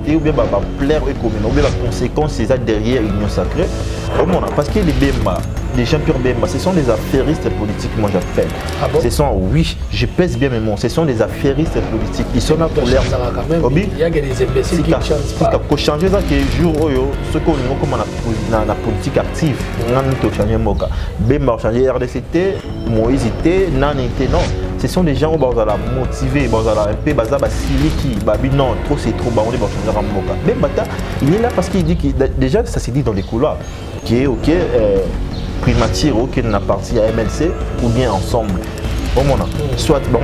te ou bien plaire et commun ou bien la conséquence c'est ça derrière l'union sacrée au monde parce que les Bemba les gens purs Bemba ce sont des affairistes politiques moi j'appelle ce sont oui je pèse bien mes mots ce sont des affairistes politiques ils sont là pour l'air il y a des imbéciles qui changent pas pour changer ça que jour ce qu'on a comme la politique active on a changer moka Bemba changer RDCT Moïse était non ce sont des gens où ils sont motivés, ils sont un peu non, trop c'est trop, on est changer Moka. Mais il est là parce qu'il dit que déjà ça s'est dit dans les couloirs, qui est ok, primature, ok, on a parti à MLC ou bien ensemble. Soit bon,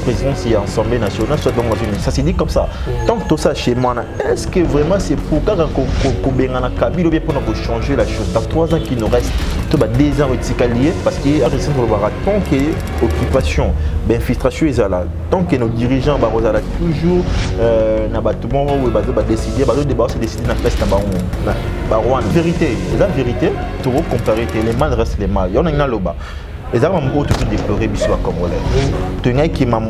président c'est Assemblée nationale, soit bon, ça s'est dit comme ça. Tant que tout ça chez moi, est-ce que vraiment c'est pour qu'on Kabila ou bien pour changer la chose? Dans 3 ans qu'il nous reste, tout va 2 ans lié parce qu'il y a tant qu'il y a occupation, infiltration est là. Tant que nos dirigeants toujours décider, décider la place dans vérité, la vérité, tout comparer les mal restent les mal. Il y en a là-bas. Les gens ont toujours déploré Bissau Congolais. Tenez qui m'a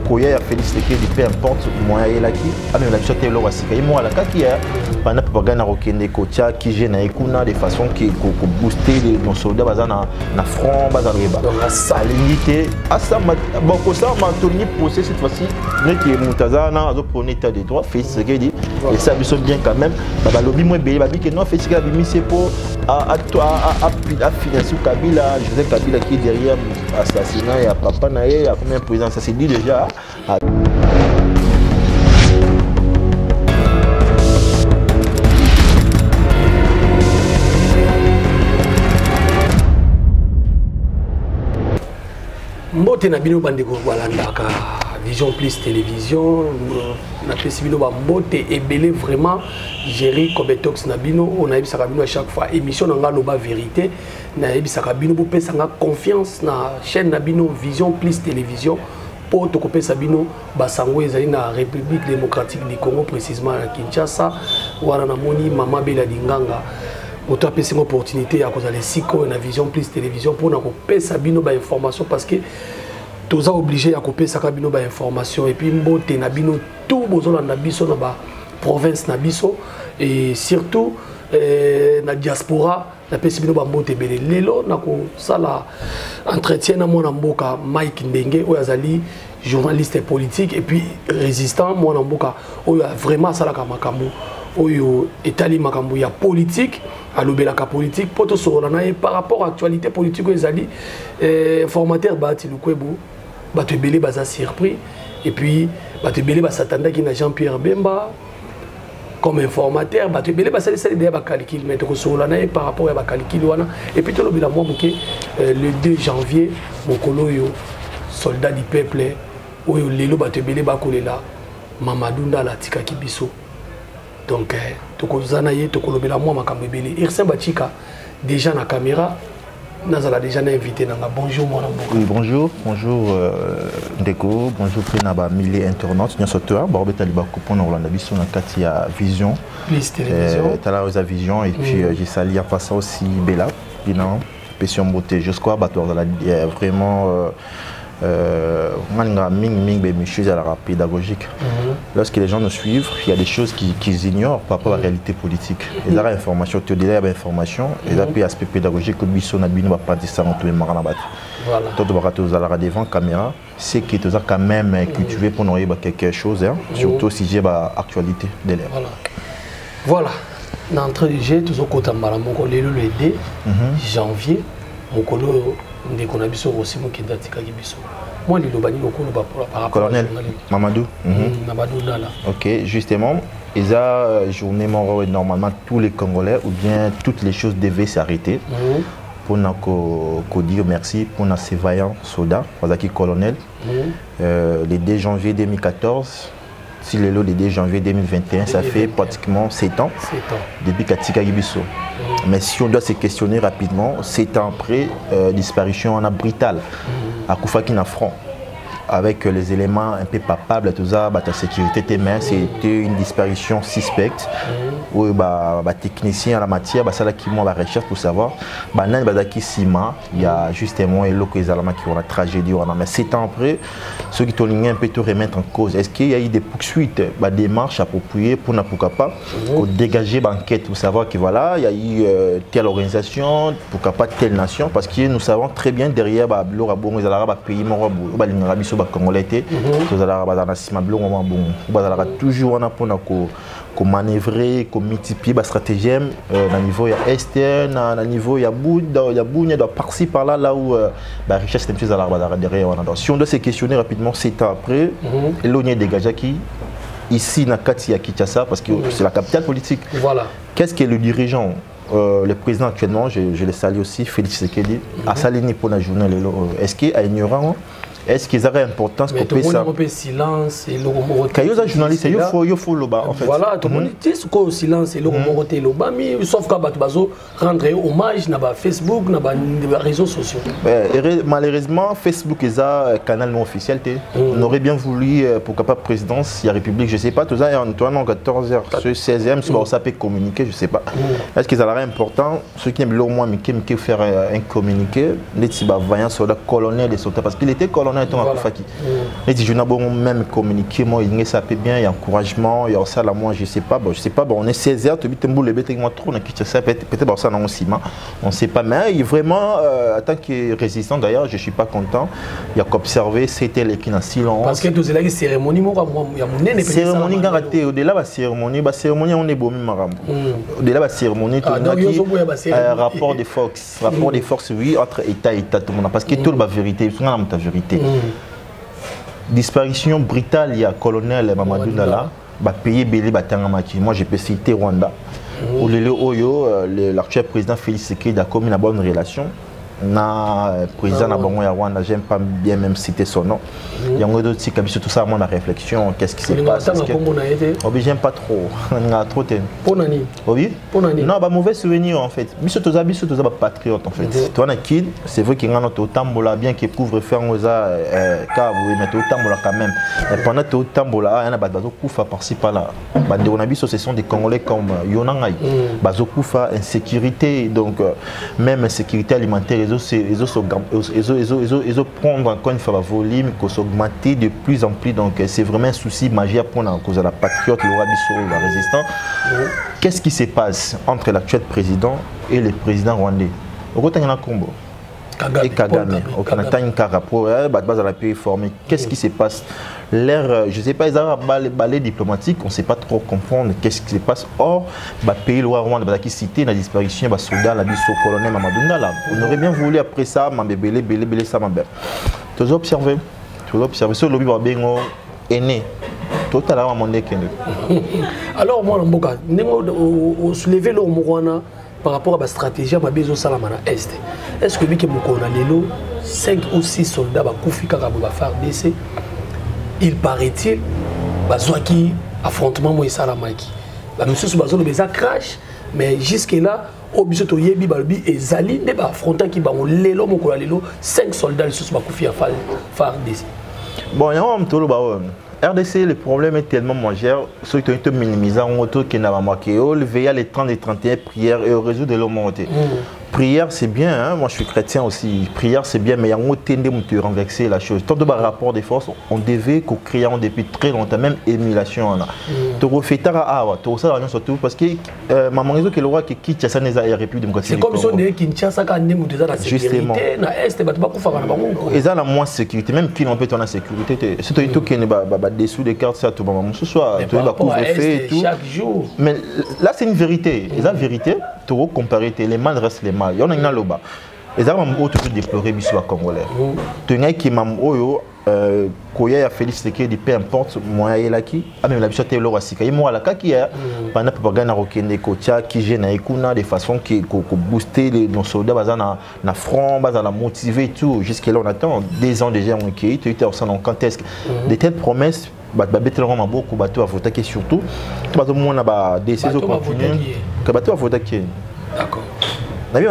koya félicité peu importe moi et là qui a même la choté lo wasika moi la qui a pendant propagande rokende kotia qui gêne ekuna de façon qui booster nos soldats bazana na front bazareba. Donc ça limité à ça bon ko ça m'a tourné procès cette fois-ci mais qui Moutazana a prôné état de droit fait ce qu'il dit et ça Bissau bien quand même ba lobby moi bé ba que non fait ce qu'il a mis c'est pour à financer Kabila Joseph Kabila qui est derrière l'assassinat et à Papa Naé, à combien de présidents, ça s'est dit déjà. Mbote Nabino Bandeko Walandaka, Vision Plus Télévision, na Pesibino Mbote et Belé vraiment gérer comme Tox Nabino, on a eu Sakabino à chaque fois, émission dans la vérité, na eu Sakabino pour payer confiance na chaîne Nabino Vision Plus Télévision pour te couper Sabino, Basango ezali na République démocratique du Congo précisément à Kinshasa, wana na moni Mama Bela Dinganga. Pour toi, c'est une opportunité à cause de Siko et la Vision Plus Télévision pour nous couper Sabino ba information parce que tous obligés à couper Sabino ba information et puis mbote Nabino tout besoin na biso na ba province na biso et surtout na diaspora na pesibino ba mbote belé lelo na ko sala entretien na mona mboka Mike Ndenge oyazali journaliste politique et puis résistant mona mboka oyo vraiment sala kamakambo oyo etali makambo ya politique alobelaka politique poto sorana par rapport à l'actualité politique ezali informateur bati lukwebo bato belé baza surpris et puis bato belé basatanda ki na Jean-Pierre Bemba comme informateur bato belé basali sali derrière ba calcul mais to sorana par rapport à ba calcul wana et puis to lobela moi muke le 2 janvier mokolo yo soldat du peuple oyo lelo bato belé bakolela Mamadou Ndala tikaki biso. Donc, tokozanaye tokolobela moi makambo ebele Irsin Bachika déjà na caméra nazala déjà invité nanga bonjour mon amour. Oui bonjour Ndeko bonjour Prenaba milliers internautes nyoso toi barbeta liba coupon Orlando biso na kati ya Vision Plus Télévision tala aux Vision et puis j'ai sali à face aussi Bella bilan passion beauté jusqu'à bateau vraiment pédagogique. Lorsque les gens nous suivent, il y a des choses qu'ils ignorent par rapport à la réalité politique. Ils ont l'information, tu as l'information, ils ont l'aspect pédagogique que Bissau n'a pas dit ça dans tous les marins. Voilà. Toi, tu vas devant la caméra, c'est que tu as quand même cultivé pour nous quelque chose, surtout si j'ai l'actualité de l'air. Voilà. Dans l'entrée du jeu, tous au côté de le 2 janvier, moi, colonel Mamadou. Ok, justement, ils ont journée normalement tous les Congolais ou bien toutes les choses devaient s'arrêter pour nous dire merci pour ces vaillants soldats, qui colonel. Le 2 janvier 2014. Si le 2 janvier 2021, ça fait pratiquement 7 ans depuis Katika Gibiso. Mais si on doit se questionner rapidement, 7 ans après, disparition en a brutale à Koufaki na front. avec les éléments un peu papables, tout ça, ta sécurité tes mains, c'était une disparition suspecte. Oui, technicien en la matière, ça là qui la recherche pour savoir. Il y a justement les qui ont la tragédie. Mais 7 ans après, ceux qui ont un peu tout remettre en cause. Est-ce qu'il y a eu des poursuites, des démarches appropriées pour pourquoi pas dégager l'enquête pour savoir que voilà, il y a eu telle organisation, pourquoi pas telle nation, parce que nous savons très bien derrière pays Congolais, toujours pour manœuvrer, pour multiplier la stratégie au niveau est, au niveau par-ci par-là, là où la richesse est derrière. Si on doit se questionner rapidement 7 ans après, et l'on est dégagé qui ici, à Kinshasa, parce que c'est la capitale politique. Voilà. Qu'est-ce que le dirigeant le président actuellement, je le salue aussi, Félix Tshisekedi, a salué pour la journée. Est-ce qu'il est ignorant? Est-ce qu'ils auraient importance pour que ça? Mais silence et l'oromoroté. Quand il y a un journaliste, il faut le bas en fait. Voilà, tout le monde dit ce qu'au silence et l'oromoroté le bas, mais sauf qu'à Batbazo rendre hommage à Facebook, à les réseaux sociaux. Malheureusement, Facebook est un canal non officiel. On aurait bien voulu, pourquoi pas présidence, il y a République, je ne sais pas, tout ça, en 14h, 16e, si ça peut communiquer, je ne sais pas. Est-ce qu'ils auraient important, ceux qui aiment au moins faire un communiqué, les voyants sur le colonel des soldats, parce qu'il était colonel. Je n'ai même communiqué, moi il ça peut bien, il y a encouragement, il y a ça là moi je sais pas, on est 16h, tu as le bête moi trop, peut-être ça non aussi, on ne sait pas, mais vraiment en tant que résistant d'ailleurs, je suis pas content, il y a qu'observer, c'était les qui dans silence. Parce que tous les cérémonies, il y a mon cérémonie raté, au-delà de la cérémonie on est beau au-delà de la cérémonie, rapport des forces, oui, entre État et État, tout le monde, parce que toute la vérité, ta vérité. Disparition brutale, il y a colonel Mamadou Ndala, pays belé Batangamaki. Moi je peux citer Rwanda. Où l'actuel président Félix Tshisekedi a commis une bonne relation. Le président de Rwanda, j'aime pas bien même citer son nom. Il y a d'autres qui ont tout ça à la réflexion. Qu'est-ce qui se passe? J'aime pas trop. Non, mauvais souvenir en fait. Mais surtout patriote en fait. Toi, c'est vrai qu'il y a un bien qui couvre faire un quand même. Pendant que tu as un koufa par-ci par-là. Ce sont des Congolais comme Yonangai. Bazokoufa, insécurité, donc même insécurité alimentaire. Ils ont prendre encore une fois le volume, ils ont augmenté de plus en plus. Donc c'est vraiment un souci majeur pour cause de la patriote, le Rabiso, la résistance. Qu'est-ce qui se passe entre l'actuel président et le président rwandais? Et Kagame, au Canada, une carapo, qu'est-ce qui se passe? L'air, je ne sais pas, ils ont un balai diplomatique, on ne sait pas trop comprendre qu'est-ce qui se passe. Or, le pays le Rwanda qui cité la disparition des soldats, la biso colonel Mamadou Ndala. On aurait bien voulu après ça, belé ça, ma belle. Tu as observé, ce lobby Babengo est né. Totalement mon équilibre. Alors, moi, on soulevé le Rwanda par rapport à la stratégie de Mabezo Salamana Est. Est-ce que lui qui est 5 ou 6 soldats va faire baisser? Il paraît-il, qu'il affrontement Moïse Salamaki. Monsieur Soubazo le crash, mais jusque-là, au biso to yebi balbi et Zali ne ba affrontant qui ba on lelo mon lelo 5 soldats sous ba koufi à faire baisser. Bon, il y a un peu de RDC, le problème est tellement majeur, ceux qui ont été minimisés en auto qui n'avaient pas marqué, le veiller les 30 et 31 prières et au réseau de l'homme. Prière c'est bien, hein? Moi je suis chrétien aussi, prière c'est bien, mais il y a un autre de renverser la chose. Tant de rapport de force, on devait créer depuis très longtemps, même émulation. Tu refais surtout parce que maman réseau que le roi qui quitte ça n'est pas République démocratique. C'est comme si on est Kinshasa quand on est dans la sécurité, na est ba pas faire na bango. Et ça la moins sécurité, même qui n'en peut en sécurité. C'est tout qui ne va dessous des cartes ça tout moment ce soir, tu vas couvre-feu et tout. Chaque jour. Mais là c'est une vérité, et la vérité, tu comparer les mal restent les mal. Il y en a une là-bas. Et ça m'a toujours déploré bisou à Congolais. Tu n'as qui m'a Koya Félix Tshisekedi peu importe moi et là qui a même la bichotte le wasika et moi la qui a pendant propagande rokende kocha qui gêne ekuna de façon qui booster nos soldats bazana na front bazana motiver tout jusqu'à là on attend 2 ans déjà on qui tu étais au sein contexte de telles promesses battre beaucoup bateau à voter surtout bateau mon ba décision continue que bateau à voter qui d'accord. Nabi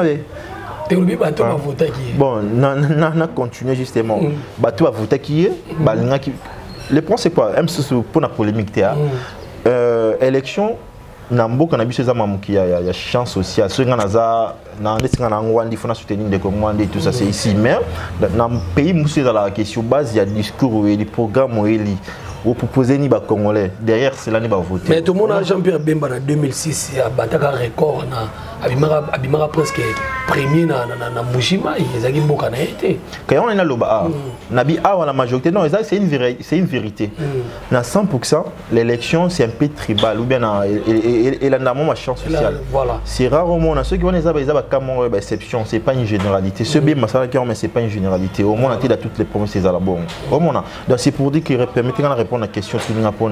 Bon, on a continué justement. Bateau a voté qui est. Le point c'est quoi? Pour la polémique, élection. Nambo quand habitué il y a chance sociale. Ceux qui ont il faut soutenir des commandes et tout ça c'est ici. Mais dans le pays dans la question base il y a discours et les programmes ou proposer ni Congolais derrière c'est l'année va voter. Mais tout le monde a Jean-Pierre Bemba en 2006 il a battu un record abimara presque premier na Mujima ils ont beaucoup na été. Quand on est là loba nabi a la majorité non c'est une vérité. Na 100% l'élection c'est un peu tribal ou bien et là n'a ma chance sociale. Voilà. C'est rarement ceux qui vont les avoir exception c'est pas une généralité. Ce Bemba ça qui mais c'est pas une généralité. Au moins on a toutes les promesses à la bonne. Au moins donc c'est pour dire qu'il permettait de répondre à la question qui n'a pas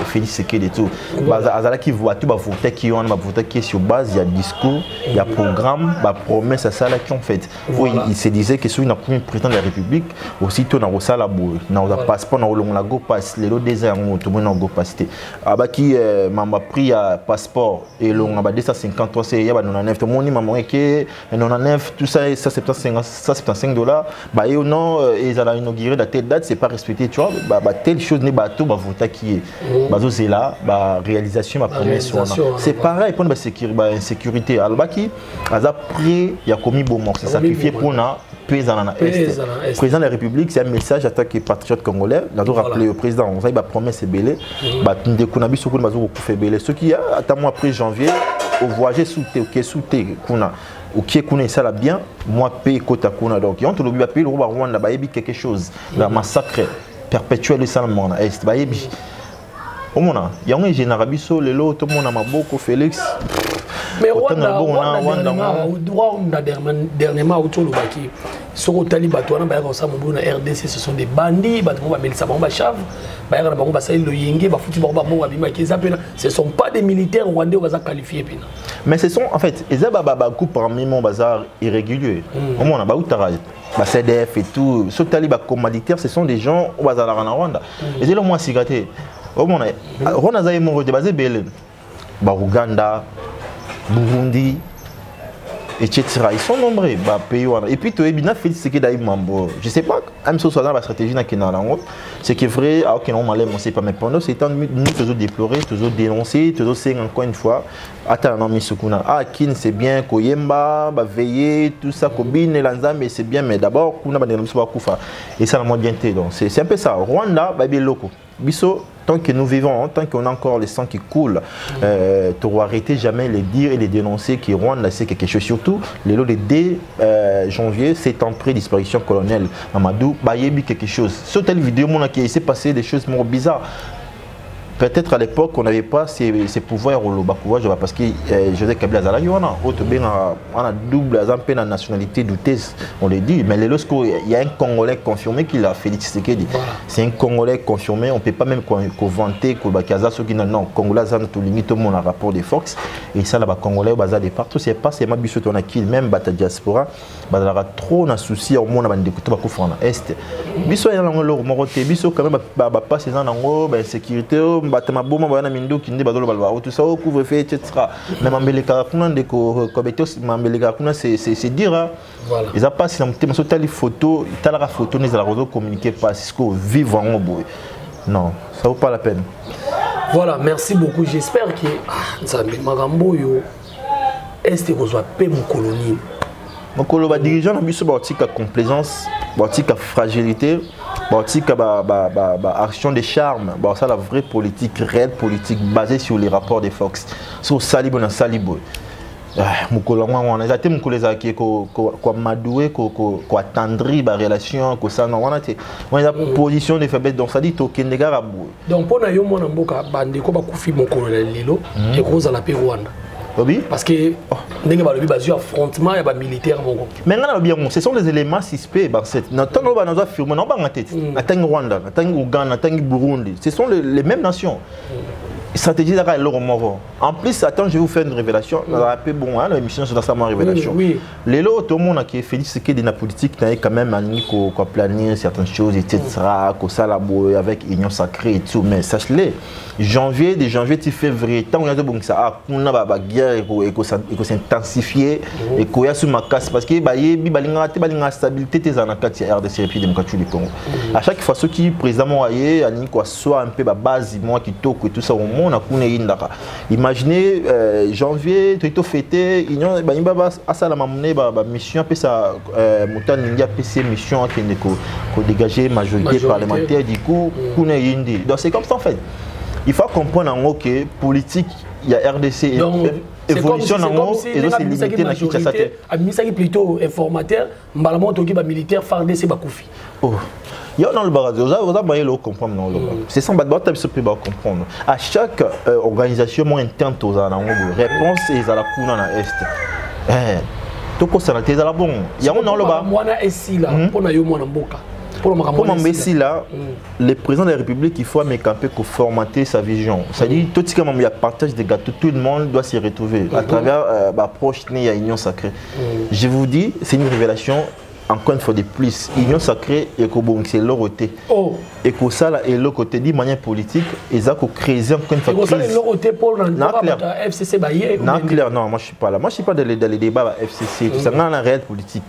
Félix Sekedi et tout. Azala qui voit tout voter qui on va voter qui sur base il y a discours, il y a programme, il y a promesse à ça là qui ont fait. Il se disait que si on a pris président de la République, aussitôt on a reçu la boue, on a passeport, on a go pass, les autres déserts tout le monde a go pass. Aba qui m'a pris passeport et on a 253 c'est il y a 99 tout le monde m'a que 99 tout ça ça $75 bah et non ils allaient inaugurer la telle date c'est pas respecté tu vois bah telle chose n'est pas tout bah voter qui est bah c'est là bah réalisation ma promesse c'est pareil pour la sécurité albaki aza pris il y a commis bon mort c'est sacrifié pour na président de la République c'est un message à que patriote congolais là doit rappeler au président on va promesse belé bah de kunabi soko bazo ko fait belé ce qui a attends après janvier au voyager sous kuna ou qui connaît ça là bien moi paye kota kuna donc on te le bi appeler au Rwanda ba yebi quelque chose la massacre perpétuel ça le monde est ba yebi au monde il y a un général biso lelo tout le monde a maboko Félix mais dernièrement autour du baki sur le Talibato on a na RDC ce sont des bandits ba ba melisa ba chave ba ba ba ça le yenge ba futi ba ba bima ce sont pas des militaires rwandais on va qualifier pina mais ce sont en fait ils ba groupe parmi mon bazar irrégulier au monde ba outara ba CDF et tout ce Taliba commanditaire ce sont des gens au bazar en Rwanda et c'est le moins cigaté au monde Rwanda za mo de basé belé ba Uganda Burundi, etc. Ils sont nombreux, pays. Et puis, tu es bien fait ce qui est mambo. Je ne sais pas, même si on a la stratégie dans le c'est que vrai, ok, non, on ne sait pas, mais pendant ce temps, nous toujours déplorer, toujours dénoncer, toujours c'est encore une fois, attends, non, mais ce qu'on a, ah, Kin, c'est bien, Koyemba, veiller, tout ça, Kobine, Lanzam, c'est bien, mais d'abord, on a dénoncé Koufa. Et ça, la moitié, donc c'est un peu ça. Rwanda, bien loco. Bisso, tant que nous vivons, tant qu'on a encore le sang qui coule, tu dois arrêter jamais de les dire et de dénoncer que Rwanda c'est quelque chose. Surtout, le 2 janvier, c'est entrée disparition colonel Amadou, Bayebi quelque chose. Sur telle vidéo, il s'est passé des choses bizarres. Peut-être à l'époque, on n'avait pas ces pouvoirs au Lobakoua, parce que Joseph Kabila Zala, on a double nationalité douteuse, on le dit. Mais lorsqu'il y a un Congolais confirmé qu'il a Félix Tshisekedi, c'est un Congolais confirmé, on ne peut pas même vanter que non, Congolais, tout le monde a rapport de force. Et ça, là, Congolais, de partout, c'est pas seulement Bissot, on a qui même la diaspora, il y a trop de soucis au monde de Est. Bissot, il y a un Bissot, quand même, pas ces ans en sécurité. Batama boma bana mindo kinde badolo balwa tout ça au couvre-feu etc. Mais mambeleka kuna ndeko kobetos mambeleka kuna c'est dire voilà ils a pas si on te tali photo tala photo les la réseau communiquer parce que vivre en boy non ça vaut pas la peine. Voilà merci beaucoup j'espère que nzambe magambo yo est que soit pe mon colonie mon coloba dirigeant na biso ba tika complaisance ba tika fragilité action de charme, ça la vraie politique, réelle politique basée sur les rapports des Fox. Sur Salibo na Salibo. Mukolo on a été mukoleza qui ko madoué ko attendri ba relation ko ça non on a position de faiblesse donc ça dit to kendega rabu. Donc pour na yo mona mboka bande ko ba kufi mokolo lelo et ko za la pe Rwanda. Oui. Parce que ndenge balobi bazui affrontement ya ba militaire mongo. Maintenant bien ce sont les éléments suspects dans cette ntango ba nazo affirmer non ba ngate. Atangi Rwanda, atangi Uganda, atangi Burundi, ce sont les mêmes nations. stratégie d'accord le roman. En plus, attends, je vais vous faire une révélation. Un peu bon, hein, l'émission c'est dans révélation. Oui. Les lots, tout le monde qui est fait ce qui est de la politique, il y a quand même un qu'on planir certaines choses, etc. Qu'on s'alabore avec union sacrée et tout. Mais sache-le, de janvier, tu février, tant qu'on a de bon ça, on a la guerre et qu'on s'intensifier et qu'on y a sous ma casse parce que il y a une stabilité des anacats RDC et puis démocratie du Congo. À chaque fois, ceux qui présentement aillent, soit un peu la base, moi qui toque et tout ça au monde. Imaginez janvier, tu es fêté, il y a une mission, mission qui est dégagée majorité parlementaire, du coup, donc c'est comme ça en fait. Il faut comprendre que politique, il y a RDC et évolution et c'est limité dans Kinshasa. Il plutôt informateur, militaire, FARDC, Bakoufi. Il y a dans le barrage, vous avez comprendre. C'est ça, vous avez comprendre. À chaque organisation interne, vous avez une réponse et à la cour dans l'Est. Tout ça, c'est la bonne. Il y a un dans le bas. Pour m'embêter là, le président de la République, il faut camper pour formater sa vision. C'est-à-dire, tout ce qu'il y a partage des gâteaux, tout le monde doit s'y retrouver à travers l'approche de l'Union sacrée. Je vous dis, c'est une révélation. Encore une fois de plus, l'union sacrée et que c'est leur côté. Et que ça est leur côté de manière politique, ils ont créé encore une fois. Et ça est leur côté pour le FCC Baye. Non, clair, non, moi je suis pas là. Moi je suis pas dans les débats FCC. Tout ça, dans la réelle politique.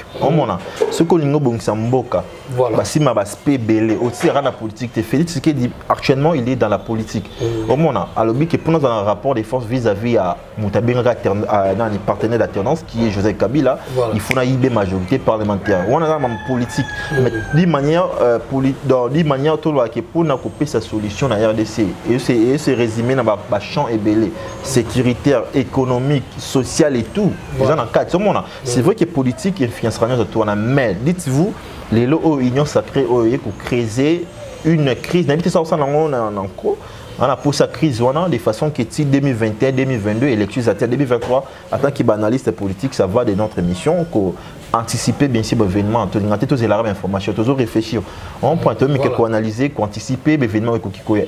Ce que nous avons c'est Mboka. Voilà. Si ma base belé aussi dans la politique, c'est Félix qui dit actuellement il est dans la politique. Au moins, à l'objet que pour nous dans un rapport des forces vis-à-vis à Moutabenga dans les partenaires d'alternance qui est Joseph Kabila, il faut une IB majorité parlementaire. On a une politique, mais d'une manière tout le pour nous couper sa solution dans la RDC et c'est résumé dans le champ et belé sécuritaire, économique, social et tout. C'est vrai que politique et financière de tout, mais dites-vous les lots union sacrée pour créer une crise. On a pour sa crise de façon que 2021, 2022, élections 2023, en tant qu'analyste politique, ça va de notre mission, anticiper bien sûr l'événement, tous les informations, toujours réfléchir. On peut analyser, anticiper l'événement.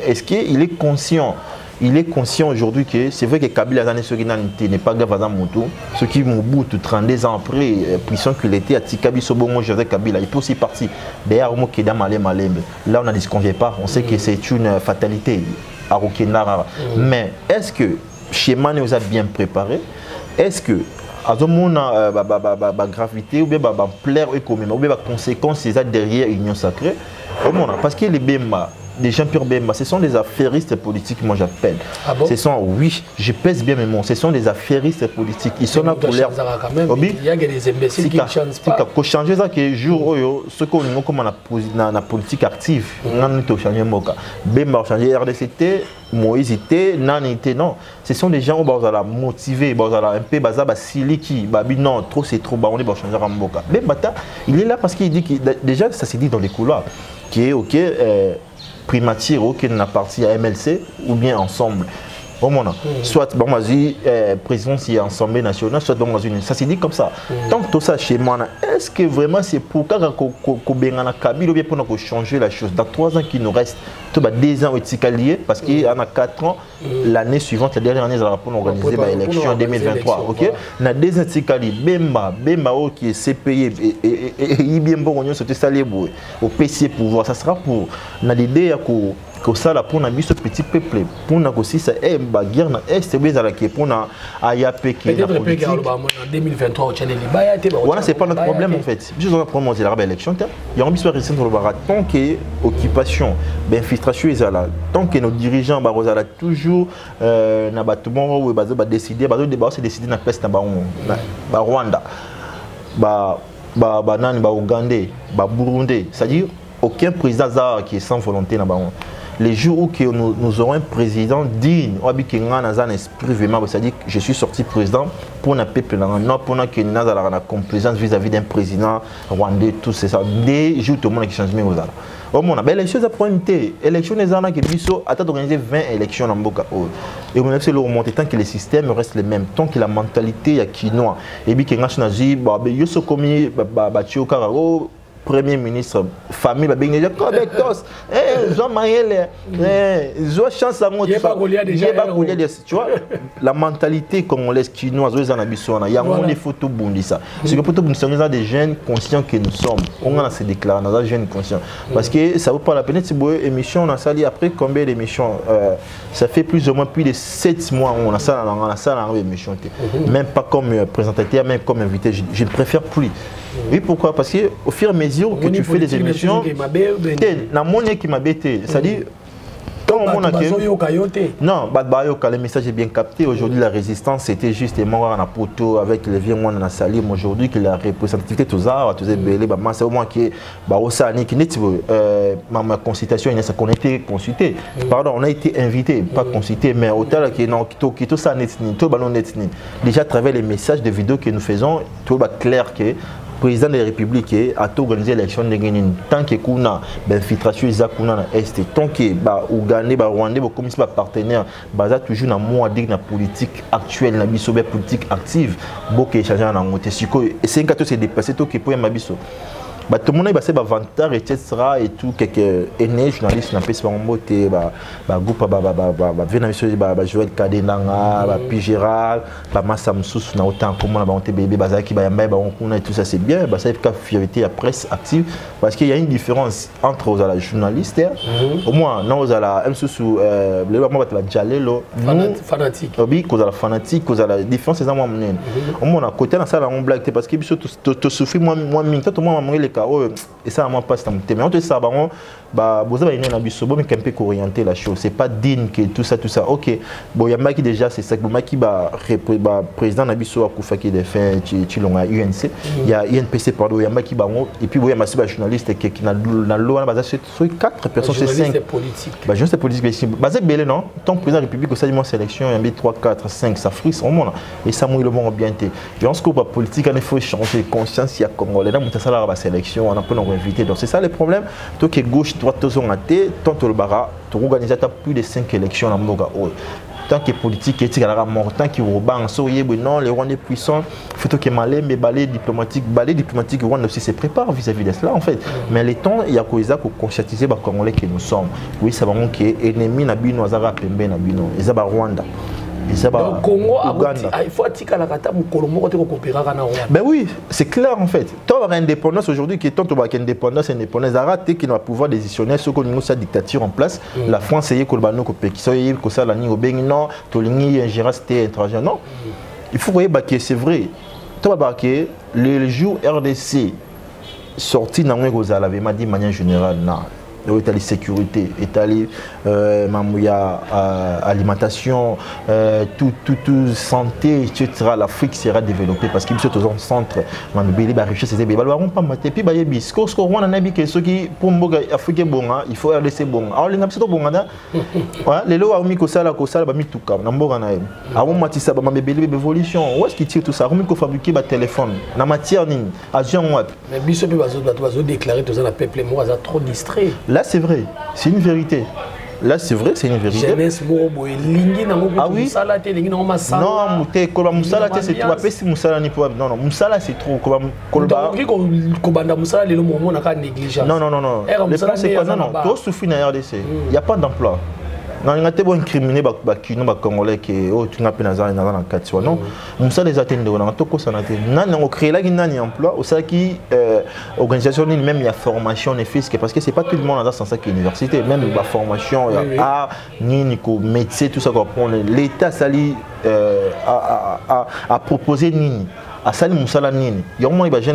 Est-ce qu'il est conscient? Il est conscient aujourd'hui que c'est vrai que Kabila n'est pas grave à Moto. Ce qui Mobutu 32 ans après, puissant qu'il était à Tikabi Sobomo Joseph Kabila, il peut aussi partir. D'ailleurs, là on n'en disconvient pas. On sait que c'est une fatalité à Rokenara. Mais est-ce que schéma nous a bien préparé? Est-ce que à ce moment la gravité ou bien la plaire économique ou bien la conséquence derrière l'union sacrée? Parce que les Bemba, des Jean-Pierre Bemba, ce sont des affairistes politiques, moi j'appelle. Ah bon? Ce sont, oui, je pèse bien mes mots, ce sont des affairistes politiques. Ils sont là pour l'air. Il y a des imbéciles qui ne changent pas. Il faut changer ça que jour, ce qu'on a comme la politique active, on a changé Moka. Bemba a changé RDCT, Moïse était, non. Ce sont des gens qui sont motivés, un peu siliki, non, trop c'est trop, on est changer Moka. Bemba, il est là parce qu'il dit que déjà ça s'est dit dans les couloirs, qui est ok. Primature qui n'a parti à MLC ou bien ensemble. Soit bon, président si Assemblée nationale, soit bon, ça s'est dit comme ça. Tant que tout ça chez moi, est-ce que vraiment c'est pour qu'on Kabila ou bien pour changer la chose? Dans 3 ans qui nous reste, tout va 2 ans lié parce qu'il y en a 4 ans, l'année suivante, la dernière année, on va organiser l'élection en 2023. Ok? On a 2 ans Bemba qui est CPI et bien bon, on se salé au PC pouvoir. Ça sera pour l'idée que ça pour ce petit peuple pour nous aussi ça est une guerre dans est pour nous ayapé qui en 2023 au Tchad voilà c'est pas notre problème en fait juste on va prendre la élection il y a une histoire récente sur le barat tant que occupation infiltration est là tant que nos dirigeants barozala toujours na bâtiment ou décider c'est décider na place na Rwanda nani Ougandais Burundi c'est-à-dire aucun président qui est sans volonté na les jours où nous aurons un président digne, un esprit vraiment, c'est-à-dire que je suis sorti président pour un peuple, non pour que nous avons la complaisance vis-à-vis d'un président rwandais, tout c'est ça. Des jours tout le monde qui change mes choses. Au moins, l'élection est pour une élection des années qui biso attend d'organiser 20 élections dans Mboka. Et on a fait le remonter tant que les systèmes restent les mêmes, tant que la mentalité est quinoa. Et puis que nous avons dit, bah, yo so komi, bah, premier ministre famille ba benga Cobectos Jean Mayele zo chance à moi tu vois la mentalité congolaise chinoise aux anabisona il y a des photos bondissa c'est que photo bondissa nous a des jeunes conscients que nous sommes on a se déclarer dans un jeune conscient parce que ça vaut pas la peine si vous émission on a sali après combien d'émissions ça fait plus ou moins plus de 7 mois on a ça dans la salle en émission même pas comme présentateur même comme invité je ne préfère plus. Oui, pourquoi? Parce qu'au fur et à mesure que tu fais des émissions, c'est-à-dire, non, le message est bien capté. Aujourd'hui, la résistance, c'était justement à Poto avec les vieux moines dans la salle. Aujourd'hui, que la représentativité, tout ça, c'est au moins que ma consultation, on a été consulté. Pardon, on a été invité, pas consulté, mais au tel que tout ça, déjà à travers les messages de vidéos que nous faisons, tout est clair que le président de la République a organisé l'élection de Guinée. Tant que kuna infiltration na est, tant que Ougandais, Rwandais, comme si partenaire, basa toujours na moi dire na politique actuelle, na biso politique active, beaucoup échanger na ngote. C'est un cas c'est dépassé tout qui peut mabiso. Tout le monde a des avantages, etc. Et tout, quelques journalistes n'ont pas monté, groupe, Joël Kadenanga, Pigéral, Massamsous, n'a autant comment on a monté bébé, Bazaki, et tout ça, c'est bien. Ça fait fierté à presse active parce qu'il y a une différence entre les journalistes, au moins, non, aux la Msoussou, le moment où tu as fanatique. Oui, cause à la fanatique, cause à la différence, c'est ça, moi, au moins, à côté, dans ça, on blague parce que tu souffres, moi, et ça, moi, pas mais on te sait, vous avez une ambition, mais un peu orienter la chose. C'est pas digne que tout ça. Ok, bon, il y a qui déjà, c'est ça, qui président Nabiso Akoufa qui est fait, UNC, il y a INPC, pardon, il y a qui et puis il y a un journaliste qui n'a l'eau, c'est 4 personnes, c'est 5. Journaliste politique, basé belé, non? Tant que président de la République, ça dit moi sélection, il y a 3, 4, 5, ça frisse au monde. Et ça mouille le monde bien. Et en ce cas, politique, il faut changer de conscience, il y a Congolais, là, ça la sélection, on a pas invité. Donc c'est ça le problème. Toi qui est gauche, droite, tant que le bara, tu organises plus de 5 élections dans le monde. Tant que politique est mort, tant que non, les Rwandais puissants, il faut que malais, mais balai diplomatique, Rwanda aussi se prépare vis-à-vis de cela en fait. Mais les temps, il y a quoi pour conscientiser les Congolais que nous sommes. Oui, ça va manquer. Ennemi Nabino, Azara Pembe Nabino, et ça va Rwanda. Donc, Congo, il faut que la cata ben oui, c'est clair en fait. Tant l'indépendance aujourd'hui, qui est tant indépendance, arrêté qui n'a pas pouvoir décisionnaire, ce qu'on a sa dictature en place. La France est colbano qui soit que ça la nigo non, tolini ingéracité étrangère non. Il faut voir que c'est vrai. Toi que le jour RDC sorti dans le Gozala avait dit de manière générale non. État sécurité, état alimentation, tout santé, etc. L'Afrique sera développée parce qu'il y a un centre, la richesse, et puis il faut laisser bon. Alors les gens bon les lois ont mis que ça mis tout comme avant matissa évolution où est-ce qu'ils tirent tout ça on faut fabriquer des téléphones la matière ni agent mais biso pe bazo déclarer tout ça la peuple moi ça trop distrait. Là, c'est vrai, c'est une vérité. Là, c'est vrai, c'est une vérité. Ah oui? Non, Moussala, c'est trop. Après, si Moussala n'est pas. Non, Moussala, c'est trop. Non. Les plans, c'est pas. Non. Tout souffre dans la RDC. Il n'y a pas d'emploi. Non, il y a des incriminés qui sont congolais qui ont un peu dans la carte. Non, Moussa les atteint. On a tout ça. On a créé là un emploi. Au sein qui organisation même il y a formation et fisc parce que c'est pas tout le monde dans ça qui est université. Même la formation, art, ni métier, tout ça qu'on prend. L'État s'allie à proposer nini. À Sali Moussala Nini, il y a un moment où les gens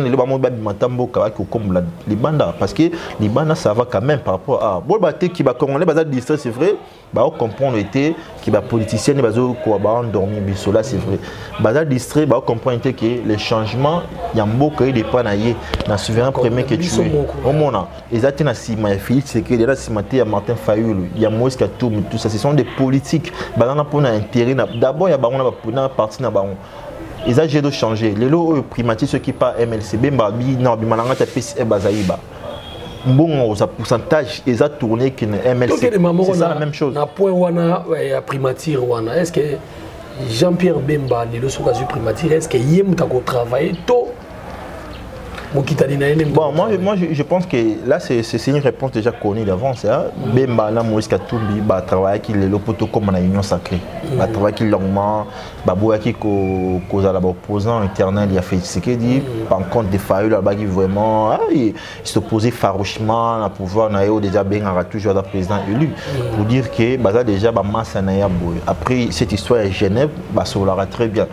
comme les bandas parce que les bandas ça va quand même par rapport à bon qui va comme on est distrait c'est vrai bah on comprend l'été qui va politicien et bazo quoi bah endormi bisola c'est vrai bah distrait bah on comprend que les changements il y a beaucoup de panaillés dans souverain premier que tu es au moment ils attendent à Sima Félix c'est que là Simaté à Martin Fayoulou il y a Moïse Katumbi tout ça ce sont des politiques bah on a pour intérêt d'abord il y a bah on a parti na bah ils ont de changer. Les lots primatiques, ceux qui pas MLCB, non, bimalanga tapis bazaïba. Bon, ça pourcentage, ils ont tourné qui MLCB. C'est ça la même chose. Na point wana primature wana. Est-ce que Jean-Pierre Bemba, les lots sont primature, est-ce que yem ta ko travailler tôt? Bon, moi je pense que là c'est une réponse déjà connue d'avance. Bemba na Moïse Katumbi ba travailler qui le poto comme la union sacrée. Ba travailler qui longuement ba boya qui cause la opposant éternel il a fait ce qu'il dit par contre des failles là-bas qui vraiment il s'opposait farouchement à pouvoir na yo déjà ben a toujours le président élu pour dire que bah déjà ba masse na ya boy. Après cette histoire à Genève bah ça l'aura très bien.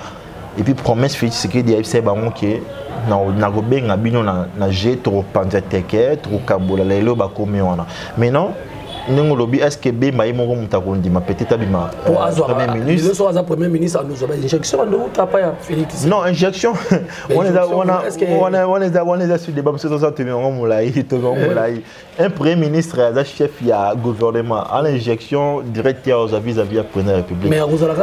Et puis promesse fait ce qu'il dit c'est ba mon qui na gobenga bino na jet trop panzateke trop kabola lelo ba komi wana maintenant ningo lobi est-ce que be mai moko mutakondi ma peut-être abima premier ministre so za premier ministre nous a injection ndo utapa ya Félix non injection on est sur débat monsieur ça tenir on molai to molai un premier ministre a chef ya gouvernement à l'injection directeur aux vis-à-vis à première république mais vous allez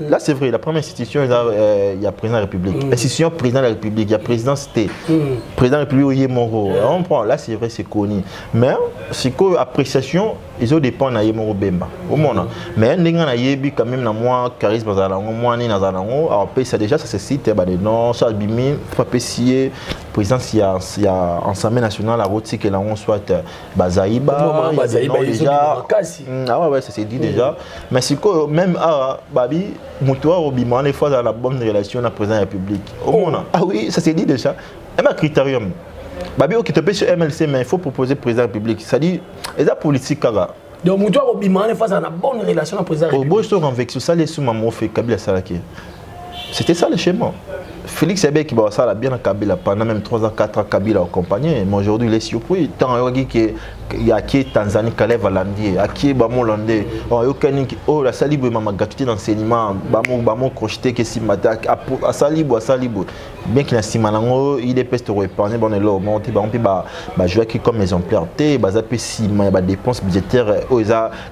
là c'est vrai la première institution il y a président de la république institution président de la république il y a président cité président de la république Yemoro on prend là c'est vrai c'est mais c'est que appréciation ils ont dépend na Yemoro Bemba au monde mais n'enga na yebi quand même na moi charisme za la moi ni na za la alors ça déjà ça se cite bah non ça bimi pas pessier président il y a Assemblée nationale à route que là on soit Bazaïba déjà ah ouais ça c'est dit déjà mais c'est que même babi mutoa obima les fois dans la bonne relation na président de la République au monde ah oui ça c'est dit déjà et ma critérium babi qui te paye sur MLC mais il faut proposer président de la République ça dit et la politique là donc mutoa obima les fois dans la bonne relation na président de la République au beau avec ça les sous maman fait Kabila Salaki c'était ça le schéma. Félix Ebé qui va ça bien à Kabila pendant même 3 ans 4 ans Kabila accompagné mais aujourd'hui il est surpris tant il y a qui Tanzanie Calais Valandi à qui Bamo Landé oh la salibo mama gratuité d'enseignement Bamo crocheté que si matak à salibo bien qu'il a si malango il est peste épargné bon là monter on peut jouer qui comme exemplaire té bazaper si ma dépenses budgétaires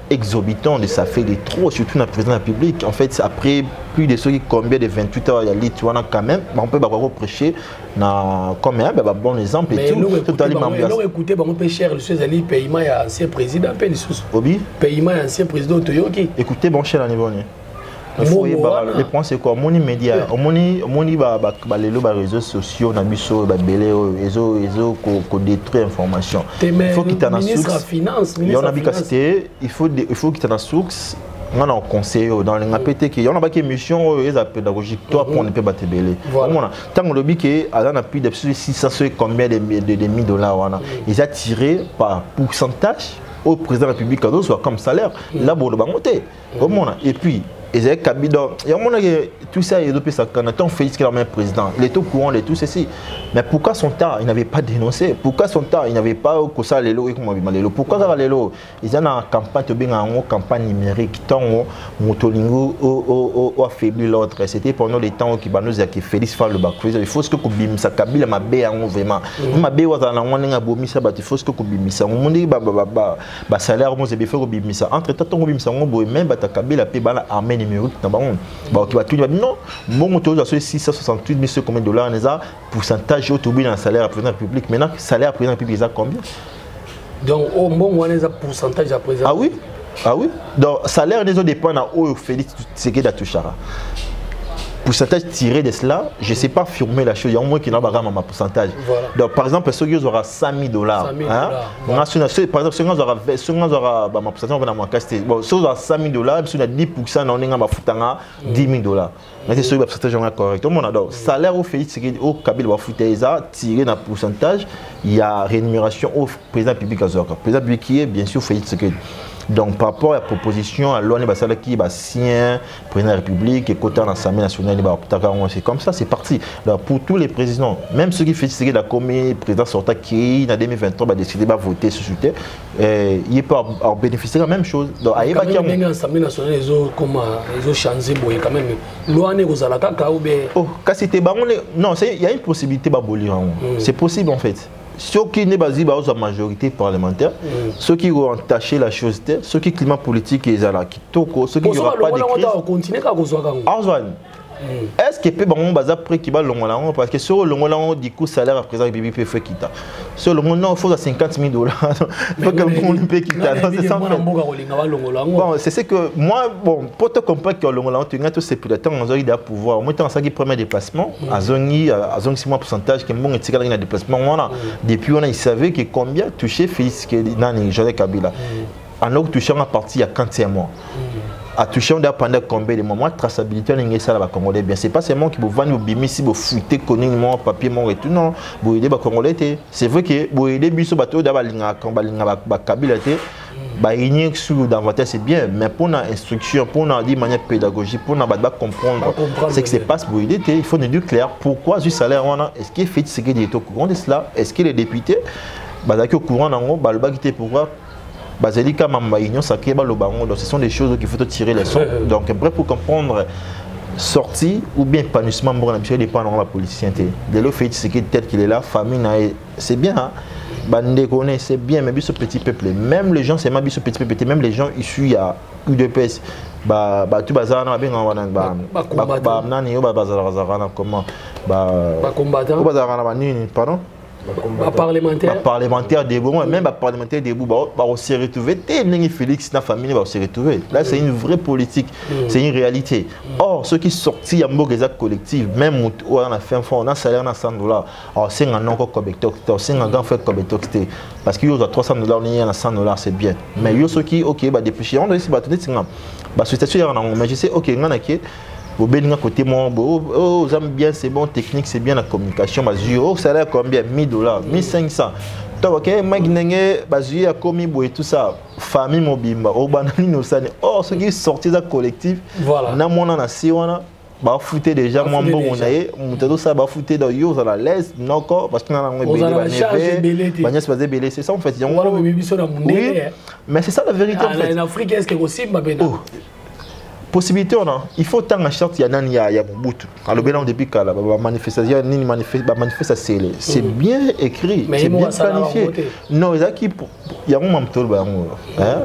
exorbitant de ça fait des trop surtout dans le président de la République en fait après plus de ceux qui combien de 28 heures il y a l'Ituana quand même on peut prêcher comme un bon exemple et tout totalement bien écoutez on peut cher le choses ali paiement ya ancien président appelle sous obi paiement ya ancien président Toyoki écoutez bon cher à niveau le point c'est quoi moni média moni ba lelo ba réseaux sociaux na biso ba belé ezo ko détruire information il faut qu'il t'en a source il y en a bicacité il faut qu'il t'en a source on a un conseil dans les APT qui on a pas émission pédagogique toi pour ne peut pas te belé tant que le bic est à un appui de 600 combien de $1000 ils a tiré par pourcentage au président de la République soit comme salaire là bon le monter et puis et Kabila il y a tout ça il doit ça quand on fait ce qu'il a même président il est au courant de tout ceci mais pourquoi son temps il n'avait pas dénoncé pourquoi son temps il n'avait pas que ça les lots et comment il pourquoi ça les lots ils ont une campagne une campagne numérique tant motolingo au affaibli l'autre c'était pendant les temps qui nous a qui Félix faire le bac il faut ce que bim ça Kabila ma bé vraiment ma bé wa na wana bomi ça il faut ce que bim ça on dit ba salaire moi c'est bien fait bim ça entre temps bim ça on boy même ba Kabila pe ba armée numéro qui va tout dire non bon autour de 668 000 combien de dollars on a pourcentage au dans le salaire à président public maintenant salaire à président public ça combien donc au bon on a pourcentage à président ah oui donc salaire des autres dépend à où Félix ce qui est touchara pourcentage tiré de cela, je ne sais pas affirmer la chose, il y a au moins qui n'a pas un pourcentage. Voilà. Donc, par exemple, ceux qui auront $100 000, hein? Par exemple, ceux qui auront un pourcentage, on va avoir bon, ceux qui auront $100 000, si on a 10%, on a $10 000. Mais c'est ceux qui ont pourcentage correctement. Donc, salaire au Félix, au Kabila va foutre tiré dans le pourcentage, il y a rémunération au président public à Zorka. Le président public qui est bien sûr Félix. Donc par rapport à la proposition à l'ONU qui est sien président de la République et côté de l'Assemblée nationale c'est comme ça c'est parti. Donc, pour tous les présidents même ceux qui font la commune président sortant qui en 2023 va décider de voter sur ce il peut bénéficier de la même chose. Donc l'Assemblée nationale ils ont changé quand même l'ONU aux alaka ou bien non il y a une possibilité d'abolir c'est possible en fait. Ceux qui n'est pas la majorité parlementaire, ceux qui ont entaché la chose, ceux qui climat politique et qui ceux qui n'auront pas d'écrit. est-ce que peut bon bazar prix qui va longola parce que sur longola du coup salaire à présent bibi peut faire quitter sur le non il faut à 50 000 $. Faut que on peut quitter c'est ça bon c'est que moi bon pour te comprendre que longola tu as tout ces pilotes on a eu des pouvoir moi tant ça qui premier déplacement à zone 6 mois pourcentage que bon est un déplacement voilà depuis on a il savait que combien touché Félix que nani Joseph Kabila en autre touché en partie il y a 45 mois à toucher on doit pendant combien de moments traçabilité on est ça là congolais bien c'est pas seulement qui vous vendre au bimisi vous fouter connaître mon papier mon et tout non vous aider ba congolais c'est vrai que vous aider biso bato da balinga ba Kabila té ba igner sur davantage c'est bien mais pour la instruction pour la manière pédagogique pour na ba comprendre c'est que c'est pas vous aider il faut nous dire clair pourquoi du salaire on a est-ce qu'il fait ce qui est au courant de cela est-ce que les députés ba au courant nango ba le ba qui pourquoi Baselika Mamba Union Sacré Balobango, donc ce sont des choses qu'il faut tirer les sons. Donc après pour comprendre sortie ou bien épanouissement bon habituel dépend de la politicien. De l'eau fait ce qui est tel qu'il est là, famille c'est bien hein. Bande connaît c'est bien mais ce petit peuple même les gens c'est même ce petit peuple même les gens issus à UDPS ba tout bazar na bien ba nani yo ba bazar comment ba combattant bazar na nini pardon parlementaire debout même parlementaire debout on s'est retrouvé Félix na famille va se retrouver là c'est une vraie politique c'est une réalité or ceux qui sortis à Mbogeza collectif même on a fait un fonds on a salaire na $100 or c'est un encore cobector c'est un grand fait cobector parce qu'il y a $300 on y a $100 c'est bien mais il y a ceux qui OK bah depuis on doit essayer battre bah situation mais je sais OK ngana ki au bénin côté moi oh j'aime bien c'est bon technique c'est bien la communication mais oh ça a l'air combien $1000 $1500 toi OK magnenge bazui a commis et tout ça famille mobimba au banani no ça oh ceux qui sortent de collectif na mona na siwana ba fouter déjà moi bon on aye mutado ça ba fouter dans yo à l'aise non parce que na ngwe belé c'est ça en fait oui mais c'est ça la vérité en fait en Afrique est-ce que possible maintenant possibilité on a il faut tant en charte ya Mobutu alors bien depuis kala manifestation ni manifestation c'est bien écrit c'est bien planifié non ezaki ya un mamtol ba hein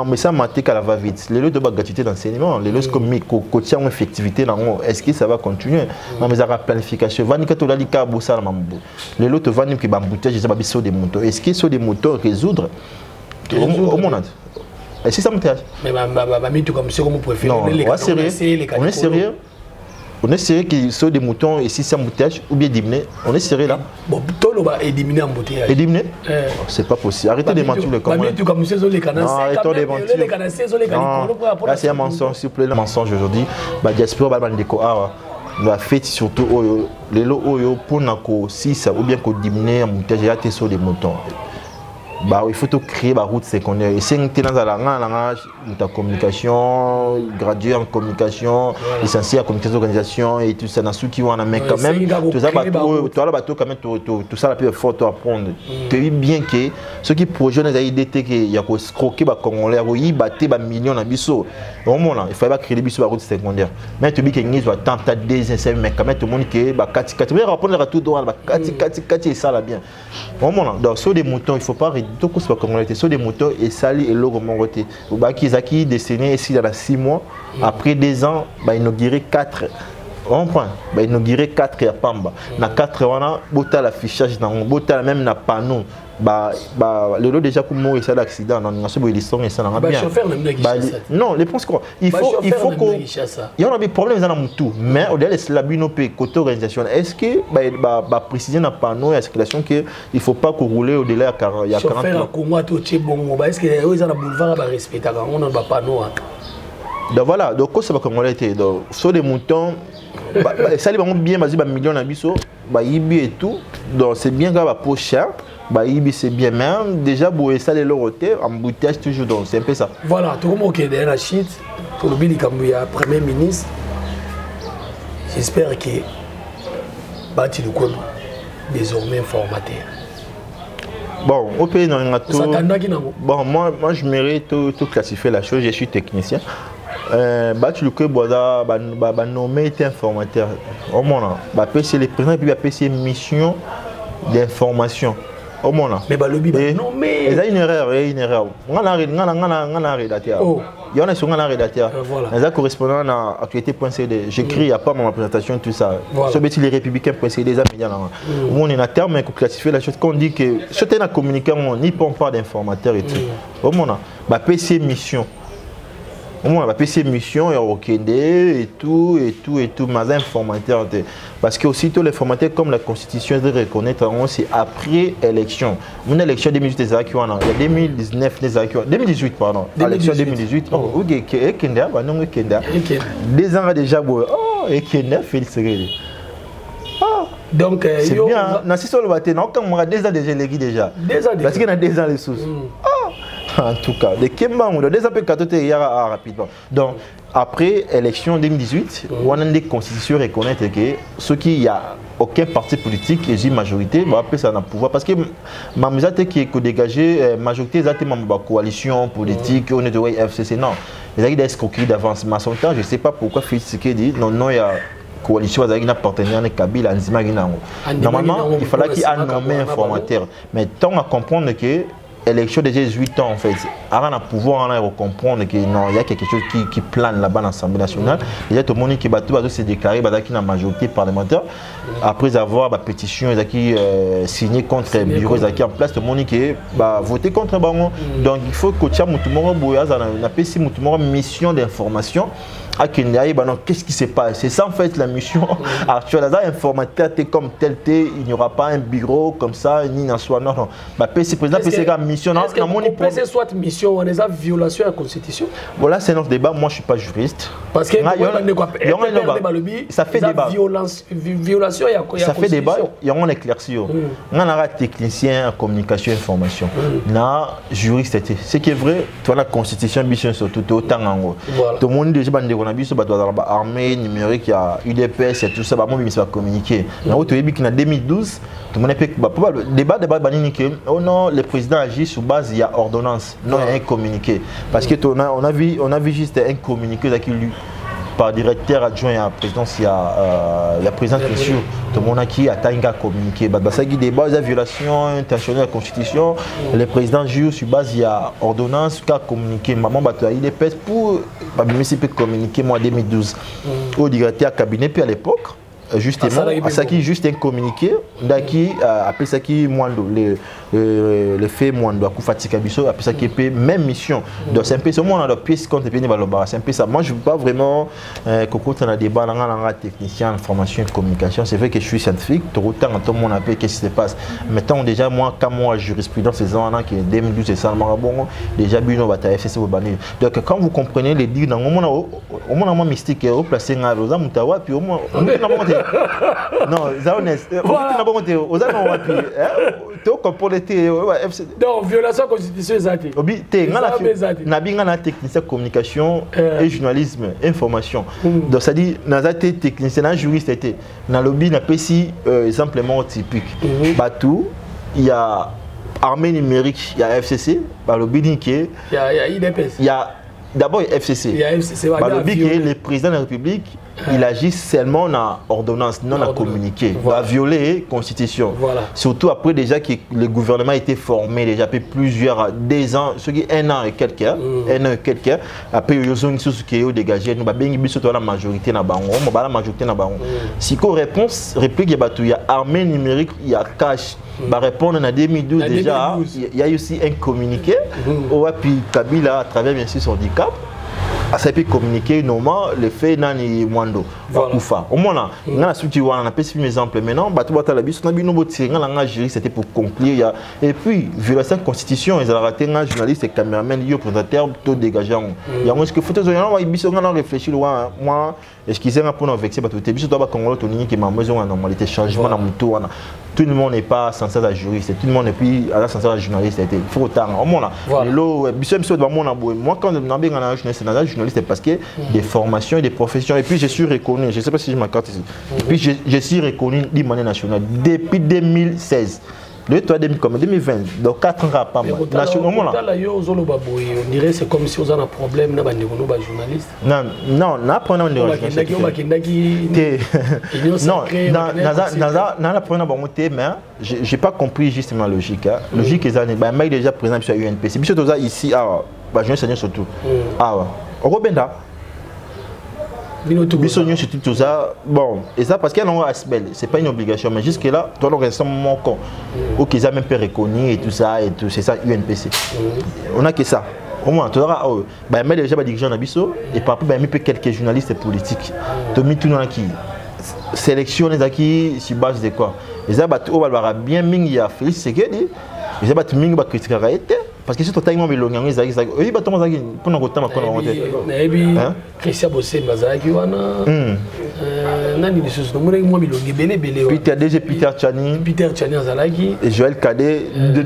mais ça maté kala va vite les lots de gratuité d'enseignement les lots comme coaching en effectivité nango est-ce que ça va continuer mais ça planification vani ka to la lika bossa mambo les lots vani ki bamboutage ça ba biso des motos est-ce que sur des motos résoudre au monde. Et si ça me tâche. Mais comme ça, comme préférez. Non, on est sérieux. On est sérieux qu'ils sont des moutons et si ça embouteillage ou bien diminuer. On est sérieux là. Bon, tout le monde est diminué en embouteillage. Et diminuer c'est pas possible. Arrêtez de mentir le comment. Non, arrêtez de mentir. Là, c'est un mensonge, s'il vous plaît. Un mensonge aujourd'hui. Diaspora, on va faire surtout les lots pour si ça ou bien qu'on diminue en embouteillage, il y a des sur des moutons. Bah, il faut créer une route secondaire. Et c'est une communication, gradué en communication, licencié en communication d'organisation et tout ça. Dans ceux qui ont un mec quand même, tout ça, tout ça, il faut apprendre. Tu bien que ceux qui projettent des idées qu'il y a que scroquer les Congolais, ils battent des millions de bisous. Au moment il faut pas créer des bisous à route secondaire. Mais tu dis qu'il y a tant de désinscrits, mais quand même tout le monde qui est kati kati. Mais répondre à tout droit, kati ça là bien. Au moment donc sur des moutons, il faut pas tout coup sur communauté sur des moutons et sali et logo mongoté. Au bas qui zaki dessiné ici dans 6 mois après 2 ans, bah inaugurer 4. On prend bah inaugurer 4 à Pamba. Na 4 on a bota l'affichage dans bota même na panneau. Bah le lot déjà comme mourir ça l'accident on a ce ils sont et ça n'a bien. Non, les pense quoi il faut qu'on il y a des problèmes dans tout mais au delà de la binopé côté organisation est-ce que bah préciser dans panneau et circulation que il faut pas qu'on rouler au delà il y a 40 chauffeur comme moi tout est bon est-ce que eux ils ont boulevard à respecter on a pas panneau donc voilà donc ça va comme on était donc sur des moutons ça les bien basé ba millions d'abisso bah ibi et tout donc c'est bien grave pour cher bah ibi c'est bien même déjà pour ça les lorotés embouteillage toujours donc c'est un peu ça voilà tout le monde qui est derrière la shit pour le Billy Kambuya premier ministre j'espère que Bati Lukono désormais formaté bon au pays dans un tout bon moi je mérite tout classifier la chose je suis technicien Bati Lukono boza ba nommé était informateur au moment là ba PC les présidents puis ba PC mission d'information au moins mais bah lobby non mais il y a une erreur on a rédacteur il y en a sur un rédacteur les correspondants à actualité.cd j'écris à part ma présentation tout ça sur les républicains.cd les médias on est à terme pour classifier la chose qu'on dit que c'était un communicant on n'y prend pas d'informateurs et tout au moins bah PC mission au moins la PC mission est au et tout mais informateur parce que aussitôt les formateurs comme la constitution de reconnaître c'est après élection une élection 2018 des acquis il y a 2019 des acquis 2018 pardon élection 2018 ok Kenda bah non Kenda 2 ans déjà et Kenda Félix donc c'est bien na si solo baté non comme on a 2 ans déjà les déjà parce qu'il y a 2 ans les sous en tout cas, de Kemba, on a des appels rapidement. Donc, après l'élection 2018, on a des constitutions reconnaître que ce qui y a aucun parti politique et une majorité, va appeler ça dans le pouvoir. Parce que ma misate qui est dégagée, majorité exactement ma coalition politique, on est de FCC, non. Il y a des escroqueries d'avance. Mais à son temps, je ne sais pas pourquoi Félix dit non, il y a coalition avec un partenaire Kabila normalement il fallait qu'il y ait un nommé informateur mais tant à comprendre que élection de 18 ans en fait, avant de pouvoir comprendre que non, il y a quelque chose qui plane là-bas dans l'Assemblée nationale. Il y a tout le monde qui va se déclarer dans la majorité parlementaire après avoir la pétition qui signé contre le bureau qui en place, tout le monde qui va voter contre Bango. Donc il faut que tu aies une mission d'information. Qu'est-ce qui se passe? C'est ça en fait la mission actuelle. Informateur comme tel, il n'y aura pas un bureau comme ça, ni un soir. Non, non. PC président, PC mission. Est-ce que PC soit mission, on est à violation de la Constitution? Voilà, c'est notre débat. Moi, je ne suis pas juriste. Parce que ça fait débat. Violation, ça fait débat. Il y a un éclaircissement. On a un technicien en communication et information. On a juriste. Ce qui est vrai, la Constitution, surtout autant en tout le monde déjà on a vu ce armée numérique, il y a UDPS, il y a tout ça, il va communiquer. En 2012, tout le monde a débat oh non, le président agit sur base, il y a ordonnance, non, il y a un communiqué. Parce que on a vu juste un communiqué qui lui par directeur adjoint à la présidence, il y a la présidente Christian, tout le monde a qui a communiqué. Ça qui débat la violation intentionnelle de la Constitution, le président juge sur base il y a ordonnance qui a communiqué. Maman il est pour communiquer moi en 2012 au directeur cabinet puis à l'époque. Justement, ça qui juste un communiqué, qui appelle ça qui Mwando, le fait Mwando, Koufatika Bisso, appelle ça qui est même mission. Donc c'est un peu ce monde dans pièce contre les c'est un peu ça. Moi je ne veux pas vraiment que quand on a débat dans la technicien, information et communication, c'est vrai que je suis scientifique, tout le monde appelle qu'est-ce qui se passe. Maintenant déjà moi quand moi jurisprudence ces ans qui est 2012 et ça bon déjà Bino va FCC au banni. Donc quand vous comprenez les dires dans au moins mystique au placé dans Rosa Mutawa puis au moins non, c'est honnête. Non, violation constitutionnelle. N'a technicien communication et journalisme, information. Donc ça dit, n'a été technicien, juriste était. N'a lobby n'a pas si simplement typique. Batou, il y a armée numérique, il y a FCC, lobby il y a IDPS. Il y a d'abord FCC. Il y a FCC. Le président de la République, il agit seulement dans l'ordonnance, non à communiquer. Il va violer la Constitution. Voilà. Surtout après déjà que le gouvernement a été formé, déjà depuis plusieurs, 2 ans, ce qui est 1 an et quelques, après il y a une chose qui est dégagée, nous avons la majorité dans la majorité dans si qu'on réponse, réplique, il y a armée numérique, il y a cash. Bah répondre en 2012 déjà, il y a aussi un communiqué, puis Kabila à travers bien sûr son handicap. Ça peut communiquer normalement le fait nani mwando kufa au moins on a suivi on a pris mes exemples maintenant batu bata la biso na bino botirer nga jury c'était pour conclure et puis violation de la constitution ils ont raté un journaliste et caméraman yo présentateur tout dégageant il y a moi ce que photos on a biso nga réfléchir moi excusez-moi pour nous vexer batu biso doit congolais to nini que ma maison en normalité changement dans muto wana tout le monde n'est pas censé être juriste, tout le monde n'est plus censé être journaliste. Il faut autant. Moi, quand je suis un journaliste, c'est parce que des formations et des professions. Et puis, je suis reconnu, je ne sais pas si je m'accorde ici. Et puis, je suis reconnu d'une manière nationale depuis 2016. Le 2020, donc 4 ans après. Nationalement, on dirait c'est comme si on a un problème avec les journalistes. Non, non, on a un problème avec les journalistes. Non, on a un problème avec les mais je n'ai pas compris justement la logique. La logique est déjà présent sur UNPC. Si vous ici, je vais surtout. Au Robenda. Bisogno surtout tout ça, bon, et ça parce qu'il y a un aspect, c'est pas une obligation, mais jusque là, toi le reste mon compte, ou qu'ils ont même pas reconnu et tout ça, c'est ça UNPC. On a que ça. Au moins, tu auras, mais déjà des dirigeants d'Abisso et par rapport à quelques journalistes politiques. Tu as mis tout le monde qui sélectionne qui sur base de quoi. Et ça, on va bien mingi à Félix Sekedi, et ça va te mingi à critiquer la réalité. Parce que si tu as tellement de longueurs, ils disent oui, bah Thomas Zaki, pour nous temps, pour nous remonter. Christian Bossé, Mazaki, wana. Nani des choses. Nous moi bilongi belé belé. Peter DG Peter Chani. Peter Chani Azalaki. Et Joël Cadet.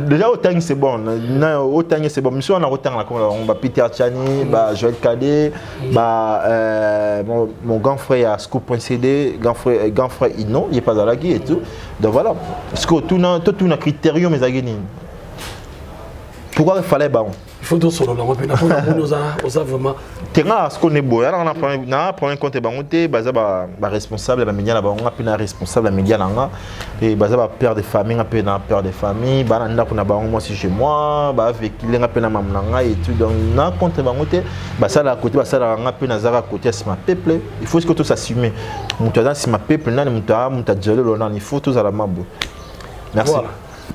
Déjà autant c'est bon. Autant c'est bon. Monsieur on a autant là on va Peter Chani, bah Joël Cadet, bah mon grand frère à Scoop.cd, grand frère Ino, il est pas Azalaki et tout. Donc voilà. Parce que tout na critérium mais agéni. Pourquoi il fallait bah il faut tout solo là on peut on a vraiment terrain ce qu'on est beau là on a prend un compte bangoté baza ba responsable ba média là ba on a pena responsable média là et baza ba père de famille on a pena père de famille ba na ndako na ba moi si chez moi ba avec il a pena mamnanga et tout donc na compte bangoté ba ça là à côté ba ça là on a pena zara côté c'est ma peuple il faut que tout s'assumer mutada si ma peuple na muta jelo là il faut tout ça la mabo merci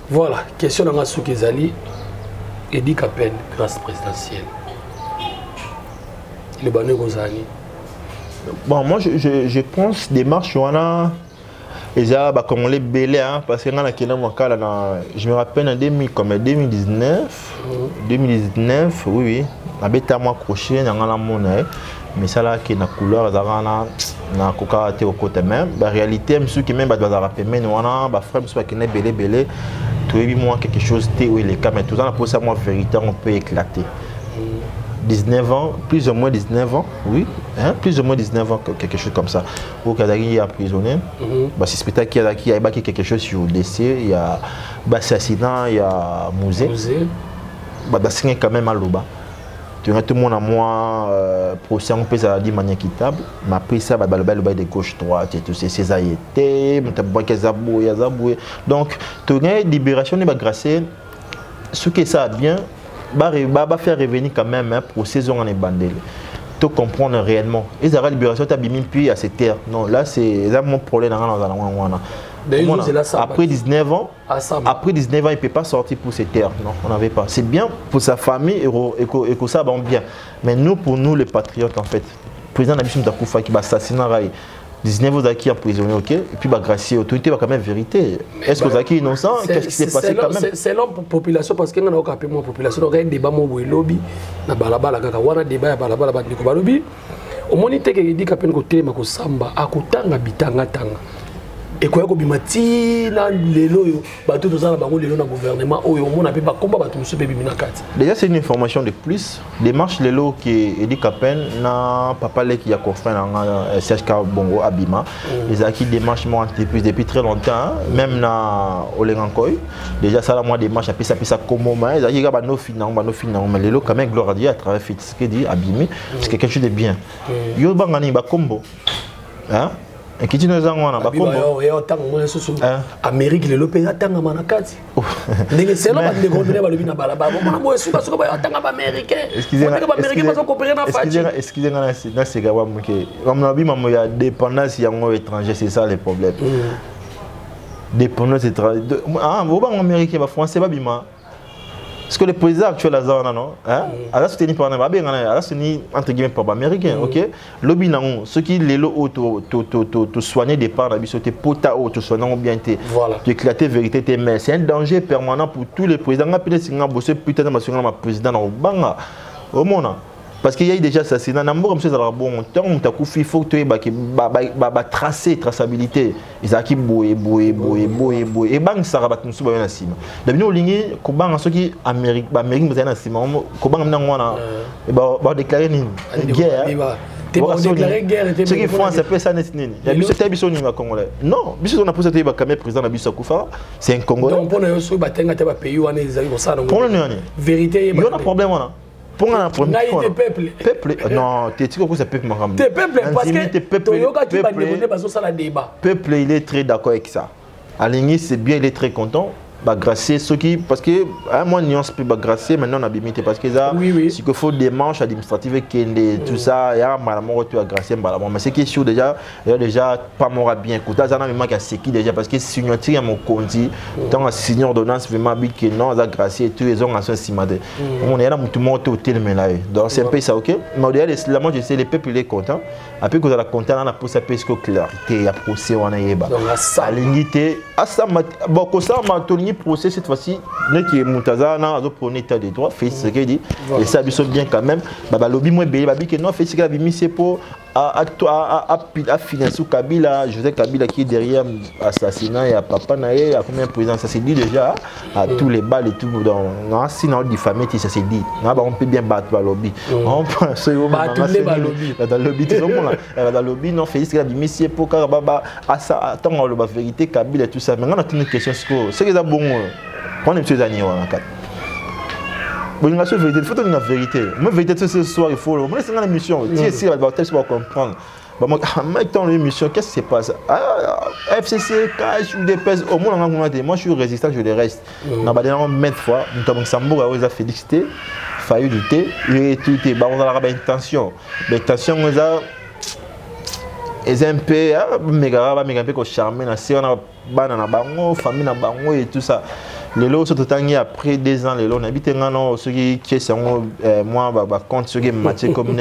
voilà question dans ce kezali Edi Kapen, grâce présidentielle. Le Bané Rosani. Bon, moi je pense des marches on a comme on les belé parce que je me rappelle en 2019 oui la bête à moi crochet dans la monnaie mais ça là qui est la couleur na koka te au côté même la réalité monsieur qui même ba doit rappeler mais on a ba frère monsieur qui n'est belé tu as vu moi quelque chose té où les cas mais tout ça pour ça moi vérité on peut éclater 19 ans plus ou moins 19 ans oui hein plus ou moins 19 ans quelque chose comme ça au Kazari est emprisonné bah c'est spectacle qui a quelque chose sur décès il y a assassinat il y a musée bah c'est quand même à l'oba tout le monde à moi procès on peut ça dire manière équitable mais après ça bah le bail de gauche droite et tout c'est ça y était donc tout gain libération de grâce ce que ça bien bah faire revenir quand même un procès on est bandé tout comprendre réellement et la libération t'as bimi puis à cette terre non là c'est là mon problème dans après 19 ans, il ne peut pas sortir pour ses terres. Non, on n'avait pas. C'est bien pour sa famille et que ça va bien. Mais nous, pour nous, les patriotes, en fait, le président Nabissou Mtakoufa qui va assassiner 19 ans qui emprisonné, ok, et puis bah gracier l'autorité va quand même vérité. Est-ce que Zaki est innocent? Qu'est-ce qui s'est passé quand même? C'est l'homme pour population parce qu'il y a un population, il y a un débat qui lobby, na balabala kaka wana débat ya balabala ba ndiko balobi. Au monité que dit qu'apen côté mako samba akutanga bitanga tanga. Et quoi que bimati na lelo yo bato to za bango lelo na gouvernement oyo mona pe ba komba bato musu pe bimina kati. Déjà c'est une information de plus. Démarche lelo qui est dit qu'apen na papa le qui a confrère na CHK Bongo Abima. Les acquis démarche moi entreprise depuis très longtemps même na Olengankoy. Déjà ça la moi démarche après ça comme moi ils a ba no finalement mais lelo quand même gloire à Dieu à travers ce qui dit Abimi c'est quelque chose de bien. Yo bangani ba kombo. Hein? Et qui nous a ba kombo Amérique le pays atanga manakati ndenge c'est là ba ndeko ba lobi na balaba ba mo esuka soka ba atanga ba américain excusez-moi américain ba coopérer na fachi excusez-moi na c'est gawa muke comme na bi mamo ya dépendance ya ngo étranger c'est ça le problème dépendance étranger ah bo ba américain ba français ba bima parce que le président actuel Azana non hein ala soutenu par na bien ala soutenu entre guillemets par américain OK lobby nango ce qui les lo to soigner des parts d'habitude pota auto soigner bien été éclater vérité mais c'est un danger permanent pour tous les présidents ngapine singa bosser putain na président na banga au monde parce qu'il y a déjà assassinat nambo comme ça ça bon temps on t'a couffé il faut que tu ba tracer traçabilité ils boue et bang ça rabat nous ba na sima dabino lingi ko bang ce qui Amérique ba Amérique na sima ko bang na ngona ba déclarer ni guerre Ceux qui font, ça peut ça n'est nini. Il y a bis c'était bis au niveau congolais. Non, bis on a posé te ba kamé président na bis Koufa, c'est un Congolais. Donc pour nous so ba tenga te ba pays wana ezali ko ça donc. Pour nous vérité il y a un problème wana. Pour un problème. Peuple. Non, tu dis que c'est peuple maram. T'es peuple parce que Toyoka qui va demander parce que ça la débat. Peuple il est très d'accord avec ça. Aligné c'est bien, il est très content. Bah gracier ceux qui parce que moi nuance peut bah gracier maintenant on a limité parce que ça ce qu'il faut des manches administratives qui tout ça il y a malamment tu as gracier malamment mais c'est qui sûr déjà il y a déjà pas mort bien écoute ça n'a même pas qui déjà parce que signature mon conti dans la signature ordonnance vraiment big que non ça gracier tous les gens en sont simade on est là tout le monde hôtel mais là donc c'est un peu ça OK mais au-delà de cela moi je sais les peuples les contents après que vous allez content on a pour ça parce que clarité il y a procès on a yeba donc ça limité à ça bon que ça m'a procès cette fois-ci, qui est Moutaza, on a un état de droit, fait ce qu'il dit, et ça a bien quand même. Bah, lobby moins belé, bah, que non, fait ce qu'il a mis, c'est pour à financer Kabila, Joseph Kabila qui est derrière l'assassinat et à Papa Naé, à combien de présidents, ça s'est dit déjà, à tous les balles et tout, dans sinon diffamé, ça s'est dit. On peut bien battre le lobby. On peut se battre dans le lobby. Dans le lobby, tout le monde là. Dans le lobby, non, fait ce qu'il a mis, c'est pour Kababa, à ça, attends, la vérité, Kabila et tout ça. Maintenant, on a une question, c'est que ça bon. On est années en cas. Bon, il faut donner la vérité. Moi, la vérité, ce soir, il faut. Moi, c'est une émission. Si la bataille, je vais comprendre. Moi, dans l'émission, qu'est-ce qui se passe? FCC, cash ou des pèses. Au moins, moi, je suis résistant, je le reste. On a maintes fois, nous avons Sambour, on a félicité, failli lutter, et tout est. On a une intention. L'intention, on a. Et un peu, méga peu charmé, on a banana bango, famille na bango et tout ça. Les lots sont tout après 2 ans, les lots n'habitent pas ceux qui sont moi contre ceux qui matchent comme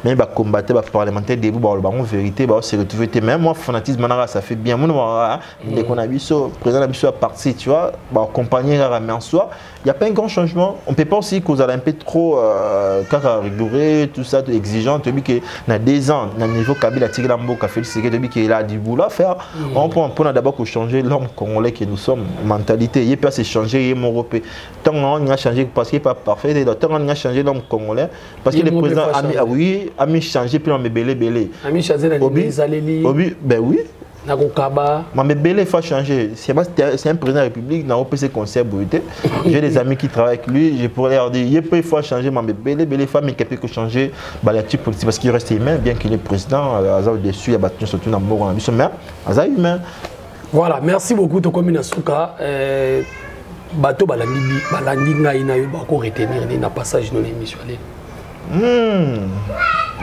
mais bah combattre bah parlementaire debout bah le vérité bah se retrouver même moi fanatisme ça fait bien moi dès qu'on a vu ça président a vu ça parti tu vois bah accompagner mais en soi il y a pas un grand changement on peut pas aussi cause un peu trop rigoureux tout ça exigeant tu dis que dans 2 ans dans niveau Kabila tiré la mboka fait ce que tu dis qu'il a du boulot à faire on peut d'abord changer l'homme congolais que nous sommes mentalité il peut se changer mon européen tant on a changé parce qu'il n'est pas parfait tant on a changé l'homme congolais parce que le président a mis changé puis on met belé a mis changé la ben oui mais belé il faut changer c'est un président de la République dans le conseil bruité j'ai des amis qui travaillent avec lui je pourrais leur dire il faut changer mais belé il faut quelque changer la type politique parce qu'il reste humain bien qu'il est président dessus il y a battu surtout dans le mot mais humain. Voilà, merci beaucoup Tokomi Nasuka. Bateau balandi ngai na yo bako retenir na passage dans l'émission.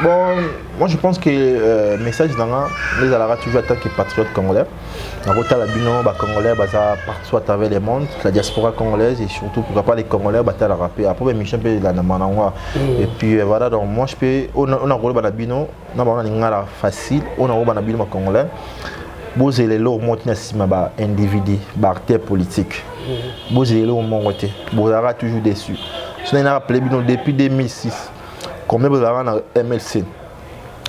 Bon, moi je pense que le message dans les alara toujours en tant que patriote congolais. La rota la bino ba congolais baza partout à travers le monde, la diaspora congolaise et surtout pourquoi pas les congolais bata la rapper. Après mission pe la namanangwa. Et puis voilà donc moi je peux on a rôle ba bino na ba ngala facile, on a rôle ba bino congolais. Vous avez le monté ba individu, ba acteur politique. Vous avez le monté, vous avez toujours déçu. Ce n'est pas rappelé depuis 2006. Combien vous avez dans MLC?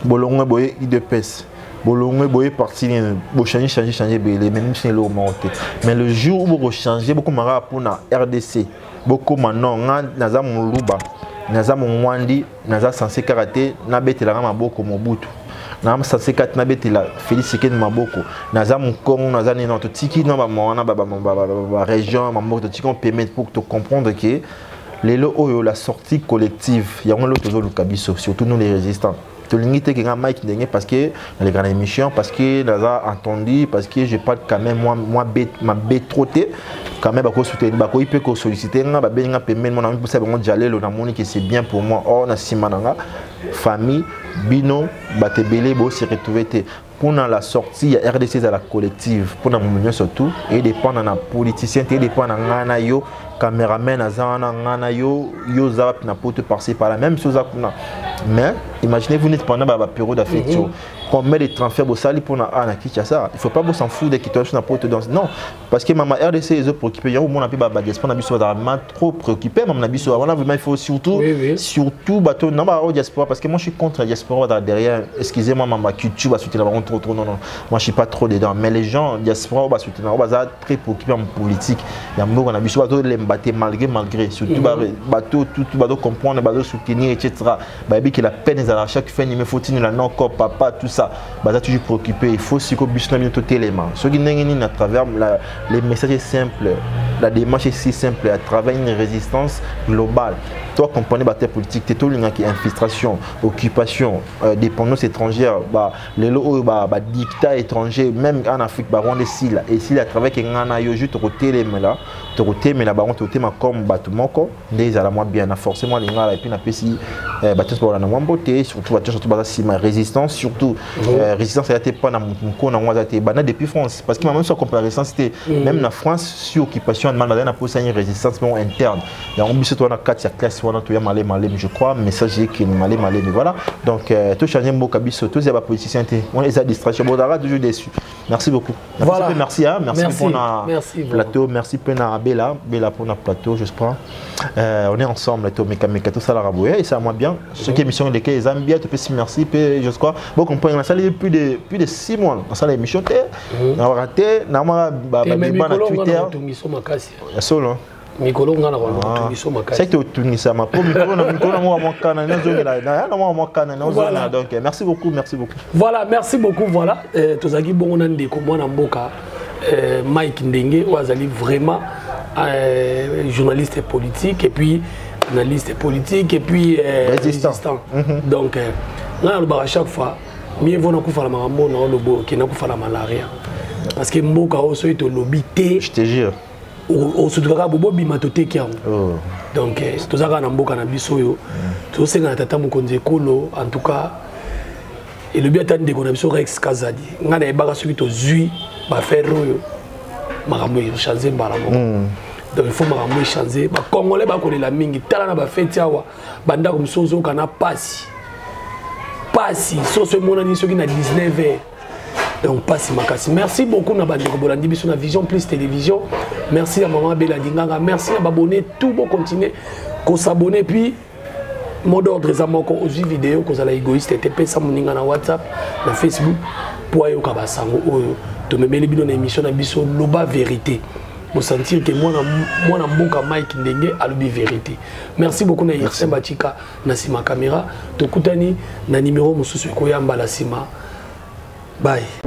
Bolongo boye IDPS. Bolongo boye parti bo changer même si le monté. Mais le jour où vous changez beaucoup mara pour na RDC, beaucoup maintenant naza muluba, naza mwandi, naza censé karaté, na betela maboko mobutu. Na censé kat na betela Félix Sekedi maboko. Naza mukongo naza nino to tiki na ba mwana ba région maboko to tiki on permet pour te comprendre que la sortie collective, il y a un autre surtout nous les résistants. Tu l'ingité qui a Mike parce que dans les grandes émissions, parce que nous avons entendu, parce que je parle quand même moi ma bête trottée, quand même parce que il peut solliciter, ben permet mon ami pour ça bon j'allais le namoni que c'est bien pour moi. Oh na simananga famille bino batebele bo se retrouver pour la sortie il y a RDC à la collective pour la mouvement surtout et dépend dans la politicien et dépend dans ngana yo caméraman azana ngana yo zap na pote passer par la même chose mais imaginez vous n'êtes pendant la période d'affection combien de transferts au sali pour na Kinshasa il faut pas s'en foutre de quitter na pote dans non parce que maman RDC est préoccupé il y a au monde un peu diaspora na biso vraiment trop préoccupé maman na biso vraiment il faut surtout bateau na ba diaspora parce que moi je suis contre la diaspora derrière excusez-moi maman culture va soutenir trop non moi je suis pas trop dedans mais les gens diaspora va soutenir va très préoccupés en politique il y a beaucoup na biso les malgré surtout bateau tout bateau comprendre bateau soutenir etc. Que la peine est à chaque fin il me faut tenir la non corps papa tout ça toujours préoccupé il faut si que bus na bien tout élément ce qui n'est à travers les messages simples la démarche est si simple à travers une résistance globale. Toi, comprenez la politique, tu es tout le qui infiltration, occupation, dépendance étrangère, les dictats étrangers, même en Afrique, on est ici, et ici, à travers qu'il y a un juste côté là, mais là, on te comme batumoko, des à la moins bien, forcément, les gens, et puis, on a aussi, pour la moins beauté, surtout, résistance, surtout, résistance, elle a été pas dans mon depuis France, parce que même sur comparaison, c'était même la France, sur occupation, on a posé une résistance interne. Il y a un but, toi, on a 4 classes. Je crois, message qui est malé, mais voilà. Donc, tout changer mon cabisso, tous les politiciens, on les a distraits. Bon, toujours déçu. Merci beaucoup. Voilà. Merci pour notre plateau. Merci pour Bella pour notre plateau, je crois. On est ensemble, tout ça, la rabouille. Et ça, moi bien. Chaque émission, les Zambia, tu peux si merci, je crois. Bon, on peut y aller plus de 6 mois. Dans ça, l'émission, on a raté. On a Twitter. Solo. Mikolo ngana kwa c'est que tu ça ma pour micro na donc merci beaucoup voilà merci beaucoup voilà tozaki bongo na ndeko mwana mboka Mike Ndenge wazali vraiment journaliste politique et puis analyste politique et puis résistant donc là à chaque fois mieux vaut na kufa la mambo na lobo ki na kufa la malaria parce que mboka oso ito lobité je te jure au sudaka bobo bimatote kiam donc tozaka na mboka na biso yo tosenga na tata mokonzi ekolo en tout cas et le bien tande ko na biso Rex Kazadi ngana ebaka soki to zui ba faire yo makambo yo changer mbala moko donc il faut makambo changer ba congolais ba kolela mingi tala na ba fête awa banda ko msozo kana pasi so ce mona ni soki na 19h. Donc, passe Makasi. Merci beaucoup à Bandeko Bolandi Biso na Vision Plus Télévision. Merci à Maman Bella Dinganga. Merci à abonner. Tout bon continuer. Qu'on s'abonne. Puis, mot d'ordre est à moi qu'on ose vidéo. Qu'on a l'égoïste. Et TP Samoninga na WhatsApp, na Facebook. Pour aller au Kabasango. Tu me mets les bidons d'émission na Biso. Loba vérité. Pour sentir que moi, na mboka Mike Ndenge a l'obi vérité. Merci beaucoup na Yersen Bachika. Na Sima Caméra. Tokutani na numéro Moussousou Koyamba la Sima. Bye.